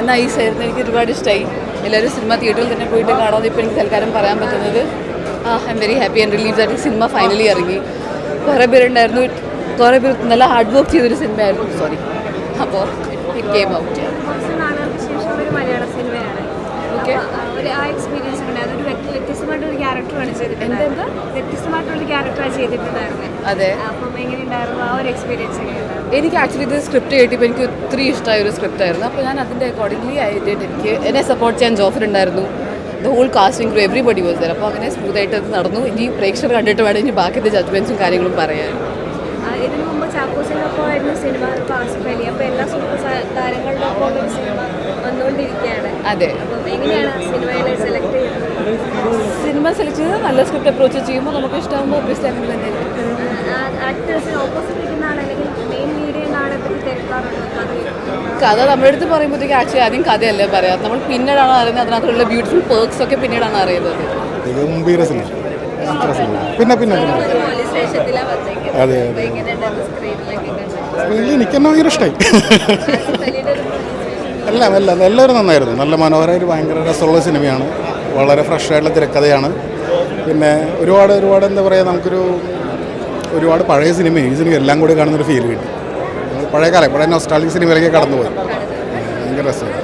നൈസായിരുന്നു. എനിക്ക് ഒരുപാട് ഇഷ്ടമായി. എല്ലാവരും സിനിമ തിയേറ്ററിൽ തന്നെ പോയിട്ട് കാണാതെ ഇപ്പോൾ എനിക്ക് തൽക്കാലം പറയാൻ പറ്റുന്നത് I am very happy and relieve that cinema finally ഇറങ്ങി. കുറേ പേരുണ്ടായിരുന്നു, കുറേ പേർ നല്ല ഹാർഡ് വർക്ക് ചെയ്തൊരു സിനിമയായിരുന്നു. സോറി, അപ്പോൾ ഇറ്റ് കെയിം ഔട്ട്. മലയാള സിനിമയാണ്. ഓക്കെ, ഒരു ആ എക്സ്പീരിയൻസ് ഉണ്ട്. അതൊരു വ്യത്യസ്തമായിട്ടൊരു ക്യാരക്ടറാണ് ചെയ്തിട്ടുണ്ടായിരുന്നത്. വ്യത്യസ്തമായിട്ടുള്ള ക്യാരക്ടറാണ് ചെയ്തിട്ടുണ്ടായിരുന്നത്. അതെ, അപ്പം എങ്ങനെയുണ്ടായിരുന്നു ആ ഒരു എക്സ്പീരിയൻസ്? എനിക്ക് ആക്ച്വലി ഇത് സ്ക്രിപ്റ്റ് കേട്ടിപ്പോൾ എനിക്ക് ഒത്തിരി ഇഷ്ടമായ ഒരു സ്ക്രിപ്റ്റ് ആയിരുന്നു. അപ്പോൾ ഞാൻ അതിൻ്റെ അക്കോർഡിംഗ്ലി ആയിട്ട് എനിക്ക് എന്നെ സപ്പോർട്ട് ചെയ്യാൻ ജോഫർ ഉണ്ടായിരുന്നു. The whole casting crew everybody was there. അപ്പോൾ അങ്ങനെ സ്മൂത്തായിട്ട് അത് നടന്നു. ഇനി പ്രേക്ഷകർ കണ്ടിട്ട് വേണം ഇനി ബാക്കിയുടെ ജഡ്ജ്മെൻറ്റ്സും കാര്യങ്ങളും പറയാൻ. ഇതിനു മുമ്പ് ചാക്കോസിനൊപ്പമായിരുന്നു സിനിമ ആസിഫ് അലി. അപ്പോൾ എല്ലാ സൂപ്പർ താരങ്ങളുടെ ഒപ്പം ഒരു സിനിമ വന്നുകൊണ്ടിരിക്കുകയാണ്. അതെ, അപ്പം എങ്ങനെയാണ് സിനിമയെ സെലക്ട് ചെയ്യുന്നത്? സിനിമ സെലക്ട് ചെയ്ത് നല്ല സ്ക്രിപ്റ്റ് അപ്രോച്ച് ചെയ്യുമ്പോൾ നമുക്ക് ഇഷ്ടമാകുമ്പോൾ ഒബ്വിയസ്ലി അങ്ങനെ തന്നെ ആക്ടേഴ്സിന് ഓപ്പോസിറ്റ് ഇരിക്കുന്ന ആൾ അല്ലെങ്കിൽ മെയിൻ ലീഡ് ചെയ്യുന്ന ആളെ പറ്റി തിരക്കാറുണ്ട്. കഥ നമ്മുടെ അടുത്ത് പറയുമ്പോഴത്തേക്ക് ആക്ച്വലി ആദ്യം കഥയല്ലേ പറയാം. നമ്മൾ പിന്നീടാണ് അറിയുന്നത് അതിനകത്തുള്ള ബ്യൂട്ടിഫുൾ പേർക്സ് ഒക്കെ പിന്നീടാണ് അറിയുന്നത്. പിന്നെ പിന്നെ അതെ എനിക്കെന്നെ ഭയങ്കര ഇഷ്ടമായി. എല്ലാം എല്ലാവരും നന്നായിരുന്നു. നല്ല മനോഹരമായിട്ട് ഭയങ്കര രസമുള്ള സിനിമയാണ്. വളരെ ഫ്രഷ് ആയിട്ടുള്ള തിരക്കഥയാണ്. പിന്നെ ഒരുപാട് എന്താ പറയുക, നമുക്കൊരു ഒരുപാട് പഴയ സിനിമയും ഈ സിനിമ എല്ലാം കൂടി കാണുന്നൊരു ഫീൽ കിട്ടി. പഴയ നൊസ്റ്റാൾജിക് സിനിമയിലേക്ക് കടന്നുപോയി. ഭയങ്കര രസമാണ്.